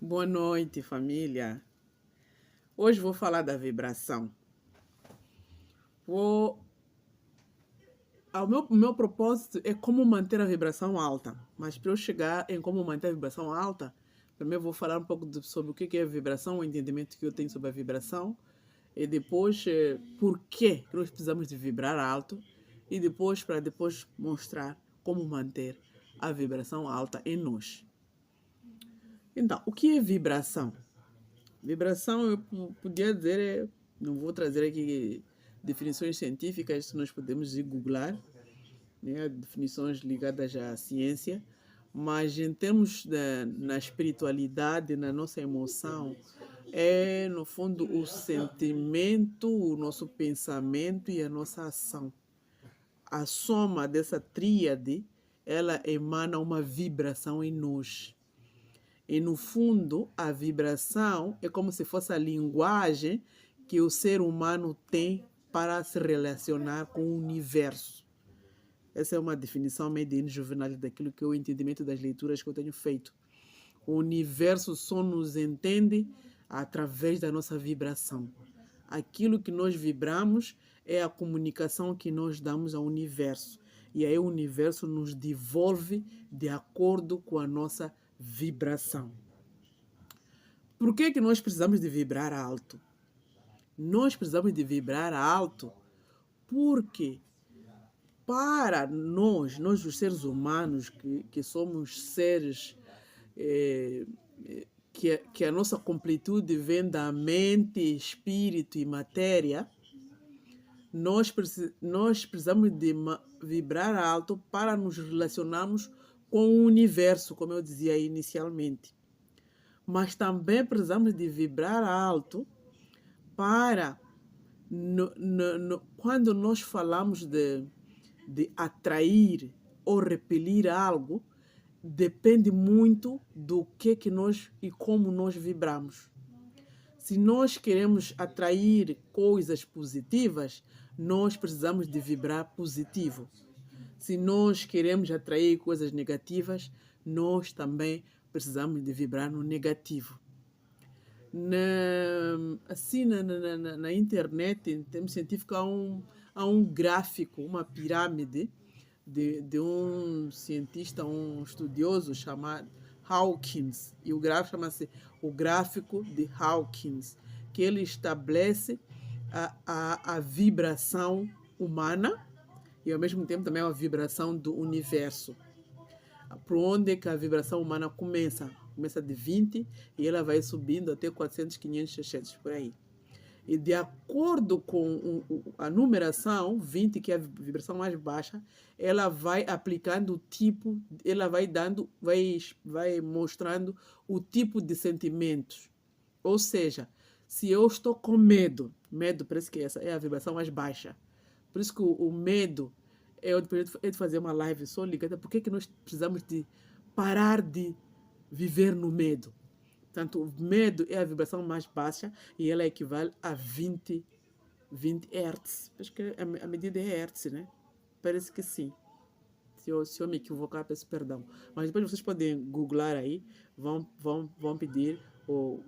Boa noite, família. Hoje vou falar da vibração. O meu propósito é como manter a vibração alta. Mas para eu chegar em como manter a vibração alta, primeiro vou falar um pouco sobre o que é a vibração, o entendimento que eu tenho sobre a vibração. E depois, por que nós precisamos de vibrar alto. E depois, para depois mostrar como manter a vibração alta em nós. Então, o que é vibração? Vibração, eu podia dizer, não vou trazer aqui definições científicas, nós podemos ir googlar, né, definições ligadas à ciência, mas em termos na espiritualidade, na nossa emoção, é no fundo o sentimento, o nosso pensamento e a nossa ação. A soma dessa tríade, ela emana uma vibração em nós. E no fundo, a vibração é como se fosse a linguagem que o ser humano tem para se relacionar com o universo. Essa é uma definição made in Juvenal daquilo que é o entendimento das leituras que eu tenho feito. O universo só nos entende através da nossa vibração. Aquilo que nós vibramos é a comunicação que nós damos ao universo. E aí o universo nos devolve de acordo com a nossa vibração. Por que nós precisamos de vibrar alto? Nós precisamos de vibrar alto porque para nós os seres humanos, que somos seres que a nossa completude vem da mente, espírito e matéria, nós precisamos de vibrar alto para nos relacionarmos com o universo, como eu dizia inicialmente. Mas também precisamos de vibrar alto para, quando nós falamos de atrair ou repelir algo, depende muito do que nós e como nós vibramos. Se nós queremos atrair coisas positivas, nós precisamos de vibrar positivo. Se nós queremos atrair coisas negativas, nós também precisamos de vibrar no negativo. Na internet, em termos científicos, há um gráfico, uma pirâmide de um cientista, um estudioso chamado Hawkins. E o gráfico chama-se o gráfico de Hawkins, que ele estabelece a vibração humana e ao mesmo tempo também a vibração do universo. Por onde é que a vibração humana começa? Começa de 20 e ela vai subindo até 400, 500, 600, por aí. E de acordo com a numeração, 20, que é a vibração mais baixa, ela vai aplicando o tipo, ela vai mostrando o tipo de sentimentos. Ou seja, se eu estou com medo parece que essa é a vibração mais baixa. Por isso que o medo é de fazer uma live só ligada. Por que nós precisamos de parar de viver no medo? Portanto, o medo é a vibração mais baixa e ela equivale a 20 Hz. Acho que a medida é Hz, né? Parece que sim. Se eu me equivocar, peço perdão. Mas depois vocês podem googlar aí, vão pedir o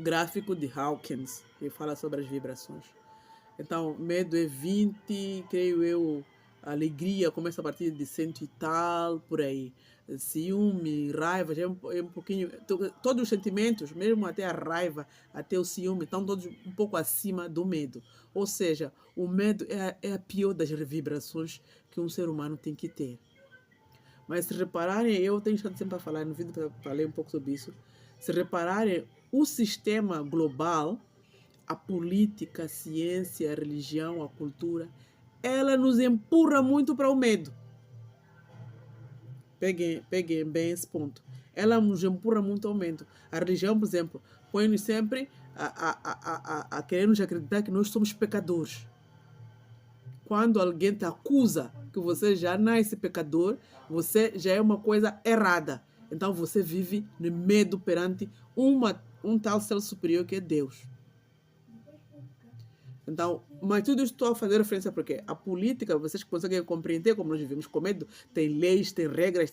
gráfico de Hawkins, que fala sobre as vibrações. Então, medo é 20, creio eu. Alegria começa a partir de 100 e tal, por aí. Ciúme, raiva, já é um pouquinho. Todos os sentimentos, mesmo até a raiva, até o ciúme, estão todos um pouco acima do medo. Ou seja, o medo é a pior das vibrações que um ser humano tem que ter. Mas se repararem, eu tenho estado sempre a falar, no vídeo falei um pouco sobre isso. Se repararem, o sistema global, a política, a ciência, a religião, a cultura, ela nos empurra muito para o medo. Peguem bem esse ponto. Ela nos empurra muito ao medo. A religião, por exemplo, põe-nos sempre a querer nos acreditar que nós somos pecadores. Quando alguém te acusa que você já nasce pecador, você já é uma coisa errada. Então você vive no medo perante um tal ser superior que é Deus. Então, mas tudo isso estou a fazer referência porque a política, vocês conseguem compreender como nós vivemos com medo, tem leis, tem regras,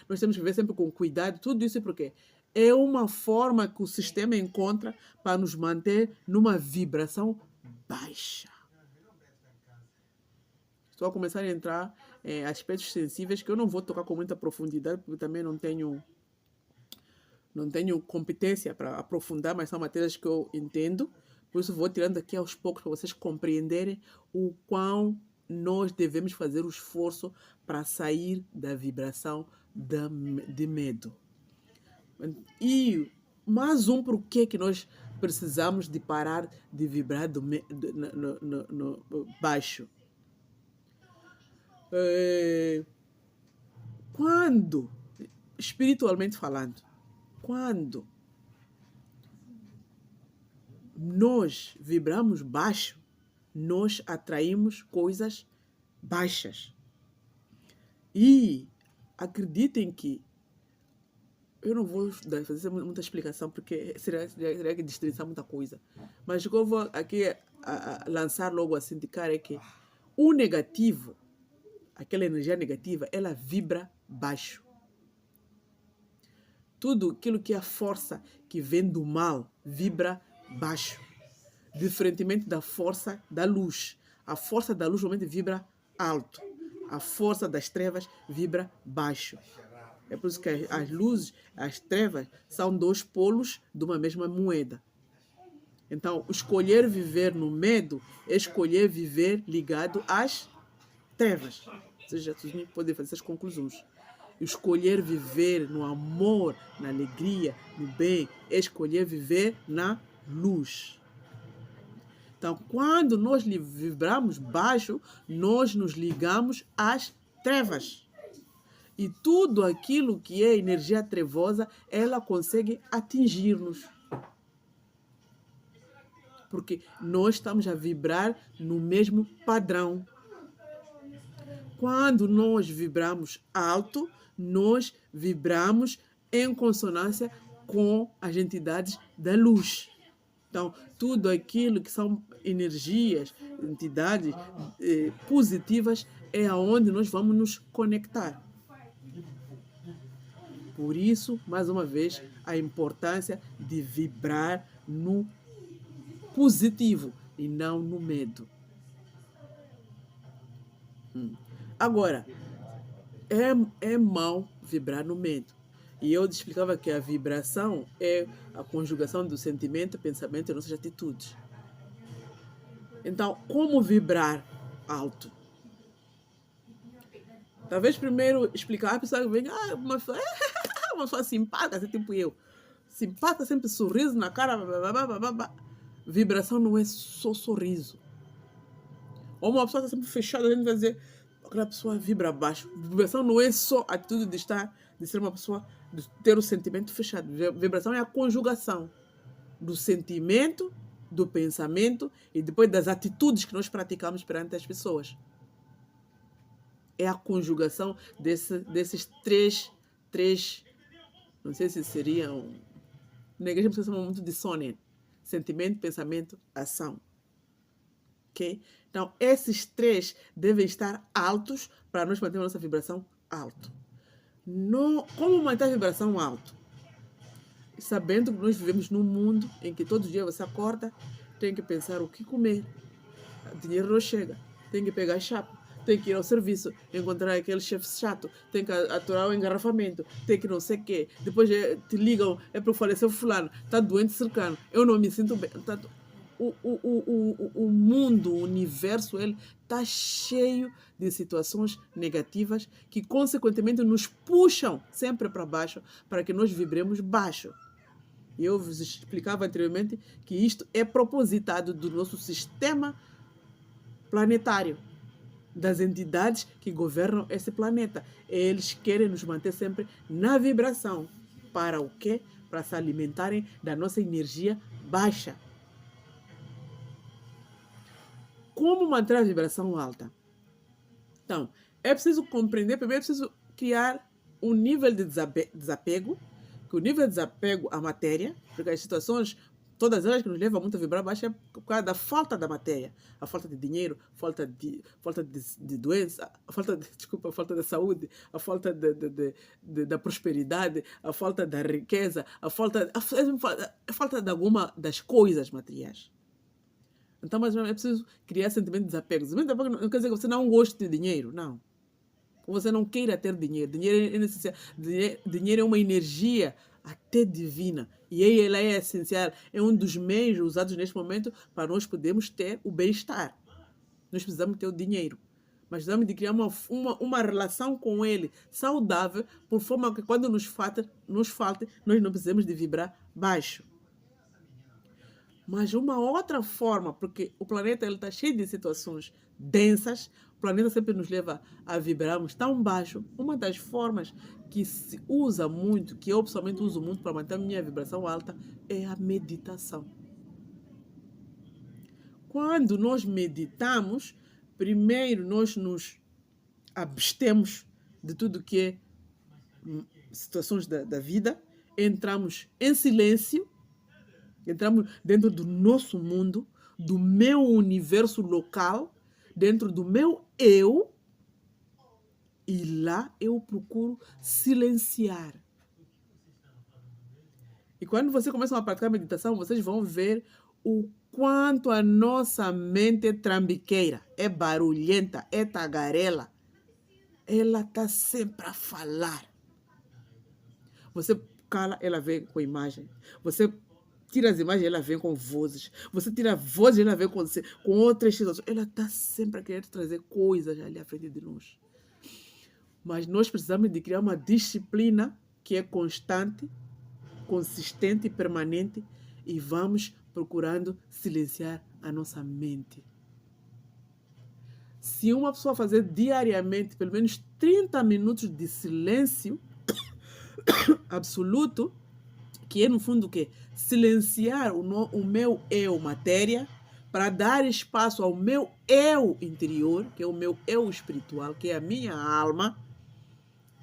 nós temos que viver sempre com cuidado, tudo isso porque é uma forma que o sistema encontra para nos manter numa vibração baixa. Estou a começar a entrar em aspectos sensíveis que eu não vou tocar com muita profundidade, porque também não tenho competência para aprofundar, mas são matérias que eu entendo. Por isso vou tirando aqui aos poucos para vocês compreenderem o quão nós devemos fazer o esforço para sair da vibração de medo. E mais um porquê que nós precisamos de parar de vibrar no baixo. Quando, espiritualmente falando, quando nós vibramos baixo, nós atraímos coisas baixas. E acreditem que eu não vou fazer muita explicação, porque seria que destrinçar muita coisa. Mas o que eu vou aqui lançar logo assim de cara é que o negativo, aquela energia negativa, ela vibra baixo. Tudo aquilo que é a força que vem do mal vibra baixo. Diferentemente da força da luz. A força da luz normalmente vibra alto. A força das trevas vibra baixo. É por isso que as luzes, as trevas, são dois polos de uma mesma moeda. Então, escolher viver no medo é escolher viver ligado às trevas. Vocês já podem fazer essas conclusões. Escolher viver no amor, na alegria, no bem, é escolher viver na luz. Então, quando nós vibramos baixo, nós nos ligamos às trevas. E tudo aquilo que é energia trevosa, ela consegue atingir-nos. Porque nós estamos a vibrar no mesmo padrão. Quando nós vibramos alto, nós vibramos em consonância com as entidades da luz. Então, tudo aquilo que são energias, entidades positivas, é aonde nós vamos nos conectar. Por isso, mais uma vez, a importância de vibrar no positivo e não no medo. Agora, é mau vibrar no medo. E eu explicava que a vibração é a conjugação do sentimento, pensamento e nossas atitudes. Então, como vibrar alto? Talvez primeiro explicar a pessoa que vem, uma pessoa simpática, assim, tipo eu. Simpática, sempre sorriso na cara. Vibração não é só sorriso. Ou uma pessoa está sempre fechada, a gente vai dizer, aquela pessoa vibra baixo. Vibração não é só a atitude de ser uma pessoa, de ter o sentimento fechado. Vibração é a conjugação do sentimento, do pensamento e depois das atitudes que nós praticamos perante as pessoas. É a conjugação desses três, não sei se seriam, na igreja vocês chamam muito de sonen, sentimento, pensamento, ação. Ok? Então, esses três devem estar altos para nós mantermos a nossa vibração alta. Como manter a vibração alta? Sabendo que nós vivemos num mundo em que todo dia você acorda, tem que pensar o que comer. O dinheiro não chega, tem que pegar a chapa, tem que ir ao serviço, encontrar aquele chefe chato, tem que aturar o engarrafamento, tem que não sei o quê. Depois te ligam, é para falecer o fulano, está doente cercano, eu não me sinto bem. O mundo, o universo, ele está cheio de situações negativas que, consequentemente, nos puxam sempre para baixo, para que nós vibremos baixo. E eu vos explicava anteriormente que isto é propositado do nosso sistema planetário, das entidades que governam esse planeta. Eles querem nos manter sempre na vibração. Para o quê? Para se alimentarem da nossa energia baixa. Como manter a vibração alta? Então, é preciso compreender, primeiro é preciso criar um nível de desapego, que o nível de desapego à matéria, porque as situações Todas elas que nos levam muito a vibrar baixo é por causa da falta da matéria, a falta de dinheiro, falta de doença, desculpa, a falta da saúde, a falta da prosperidade, a falta da riqueza, a falta de alguma das coisas materiais. Então, mas é preciso criar sentimento de desapego. Sentimento de desapego não quer dizer que você não goste de dinheiro, não. Você não queira ter dinheiro. Dinheiro é necessário. Dinheiro é uma energia até divina. E aí ela é essencial. É um dos meios usados neste momento para nós podermos ter o bem-estar. Nós precisamos ter o dinheiro. Mas precisamos de criar uma relação com ele saudável, por forma que quando nos falte, nós não precisamos de vibrar baixo. Mas uma outra forma, porque o planeta está cheio de situações densas, o planeta sempre nos leva a vibrarmos tão baixo. Uma das formas que se usa muito, que eu pessoalmente uso muito para manter a minha vibração alta, é a meditação. Quando nós meditamos, primeiro nós nos abstemos de tudo que é situações da vida, entramos em silêncio, entramos dentro do nosso mundo, do meu universo local, dentro do meu eu, e lá eu procuro silenciar. E quando vocês começam a praticar meditação, vocês vão ver o quanto a nossa mente é trambiqueira, é barulhenta, é tagarela. Ela está sempre a falar. Você cala, ela vem com imagem. Você tira as imagens, ela vem com vozes. Você tira vozes, ela vem com outras situações. Ela está sempre a querer trazer coisas ali à frente de nós. Mas nós precisamos de criar uma disciplina que é constante, consistente e permanente, e vamos procurando silenciar a nossa mente. Se uma pessoa fazer diariamente pelo menos 30 minutos de silêncio absoluto, que é no fundo o quê? Silenciar o meu eu matéria para dar espaço ao meu eu interior, que é o meu eu espiritual, que é a minha alma,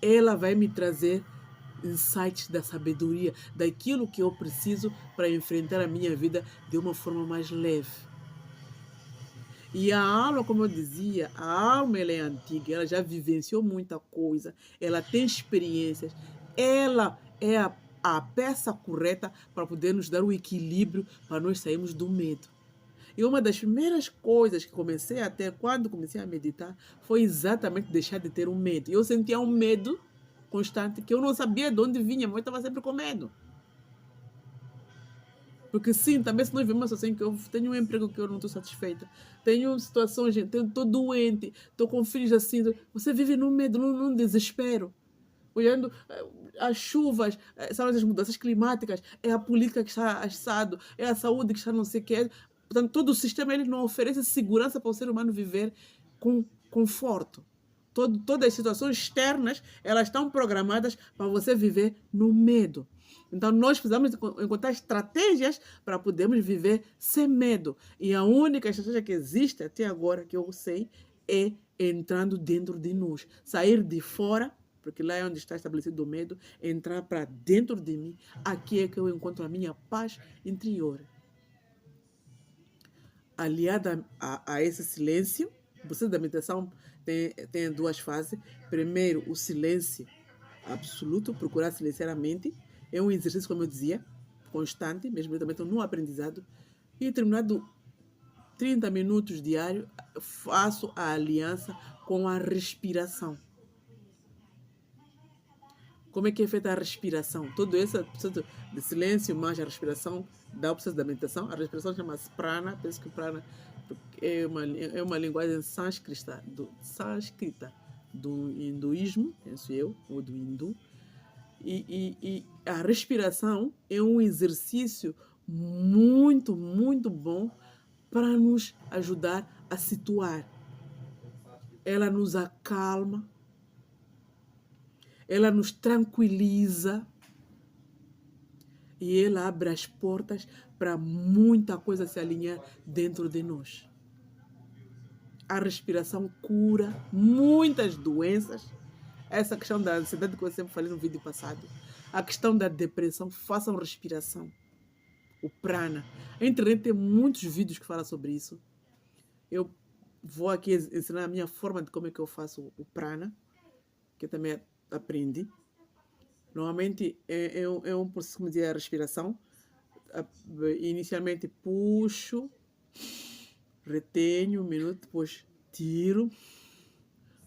ela vai me trazer insights da sabedoria, daquilo que eu preciso para enfrentar a minha vida de uma forma mais leve. E a alma, como eu dizia, a alma ela é antiga, ela já vivenciou muita coisa, ela tem experiências, ela é a peça correta para poder nos dar o equilíbrio para nós sairmos do medo. E uma das primeiras coisas que comecei a ter quando comecei a meditar foi exatamente deixar de ter um medo. Eu sentia um medo constante que eu não sabia de onde vinha, mas eu estava sempre com medo. Porque sim, também se nós vivemos uma situação que eu tenho um emprego que eu não estou satisfeita, tenho situações, estou doente, estou com filhos assim, você vive num medo, num desespero. Olhando as chuvas, são as mudanças climáticas, é a política que está assado, é a saúde que está não sei o quê. Portanto, todo o sistema ele não oferece segurança para o ser humano viver com conforto. Todas as situações externas, elas estão programadas para você viver no medo. Então, nós precisamos encontrar estratégias para podermos viver sem medo. E a única estratégia que existe até agora, que eu sei, é entrando dentro de nós. Sair de fora, porque lá é onde está estabelecido o medo, entrar para dentro de mim. Aqui é que eu encontro a minha paz interior. Aliada a esse silêncio, o processo da meditação tem duas fases. Primeiro, o silêncio absoluto, procurar silenciar a mente. É um exercício, como eu dizia, constante, mesmo eu também estou no aprendizado. E terminado 30 minutos diário, faço a aliança com a respiração. Como é que é feita a respiração? Todo esse processo de silêncio mais a respiração dá o processo da meditação. A respiração chama-se prana. Penso que prana é uma linguagem sânscrita do hinduísmo, penso eu, ou do hindu. E a respiração é um exercício muito, muito bom para nos ajudar a situar. Ela nos acalma, ela nos tranquiliza e ela abre as portas para muita coisa se alinhar dentro de nós. A respiração cura muitas doenças. Essa questão da ansiedade que eu sempre falei no vídeo passado. A questão da depressão, façam respiração. o prana. A internet tem muitos vídeos que falam sobre isso. Eu vou aqui ensinar a minha forma de como é que eu faço o prana, que eu também aprendi. Normalmente é um processo, como dizia, a respiração. Inicialmente puxo, retenho um minuto, depois tiro,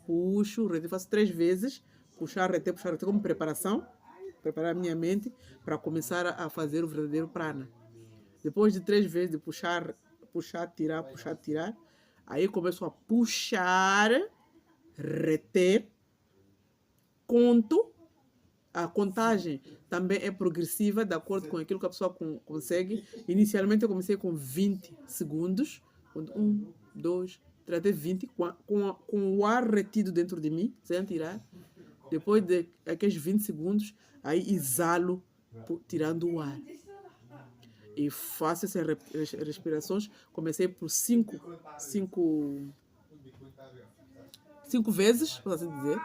puxo, retenho, faço 3 vezes, puxar, reter, como preparação, preparar a minha mente para começar a fazer o verdadeiro prana. Depois de 3 vezes de puxar, tirar, aí começo a puxar, reter, conto. A contagem também é progressiva, de acordo com aquilo que a pessoa consegue. Inicialmente eu comecei com 20 segundos. 1, 2, 3, até 20, com o ar retido dentro de mim, sem tirar. Depois de aqueles 20 segundos, aí exalo, tirando o ar. E faço essas respirações. Comecei por 5 vezes, por assim dizer.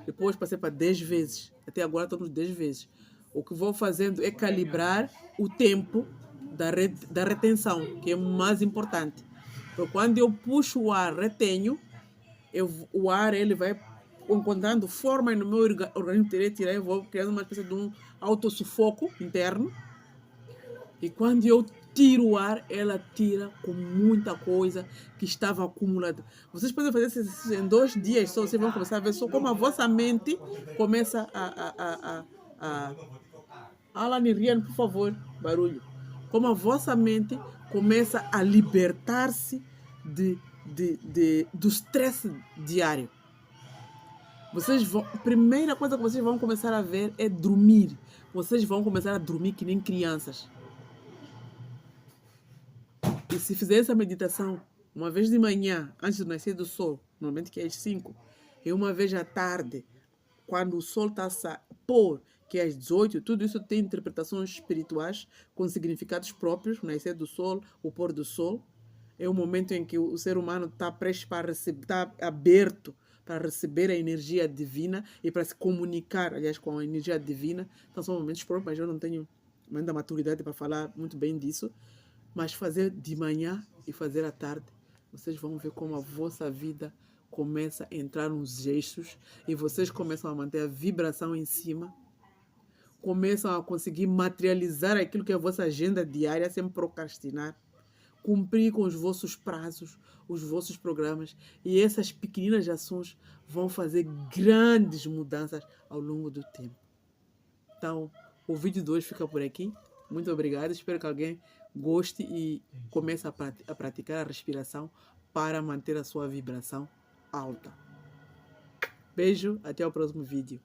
Depois passei para 10 vezes. Até agora estou nos 10 vezes. O que vou fazendo é calibrar o tempo da retenção, que é mais importante. Porque quando eu puxo o ar, retenho, o ar ele vai encontrando forma no meu organismo, tirar, eu vou criando uma espécie de um autossufoco interno. E quando eu tiro o ar, ela tira com muita coisa que estava acumulada. Vocês podem fazer esse exercício em 2 dias só, vocês vão começar a ver só como a vossa mente começa Alan e Rian, por favor, barulho. Como a vossa mente começa a libertar-se do estresse diário. A primeira coisa que vocês vão começar a ver é dormir. Vocês vão começar a dormir que nem crianças. E se fizer essa meditação uma vez de manhã, antes do nascer do sol, normalmente que é às 5, e uma vez à tarde, quando o sol está a pôr, que é às 18, tudo isso tem interpretações espirituais com significados próprios, o nascer do sol, o pôr do sol. É o momento em que o ser humano está prestes para receber, está aberto para receber a energia divina e para se comunicar, aliás, com a energia divina. Então são momentos próprios, mas eu não tenho ainda maturidade para falar muito bem disso. Mas fazer de manhã e fazer à tarde, vocês vão ver como a vossa vida começa a entrar nos eixos e vocês começam a manter a vibração em cima, começam a conseguir materializar aquilo que é a vossa agenda diária sem procrastinar, cumprir com os vossos prazos, os vossos programas, e essas pequenas ações vão fazer grandes mudanças ao longo do tempo. Então, o vídeo de hoje fica por aqui. Muito obrigada. Espero que alguém goste e comece a praticar a respiração para manter a sua vibração alta. Beijo, até o próximo vídeo.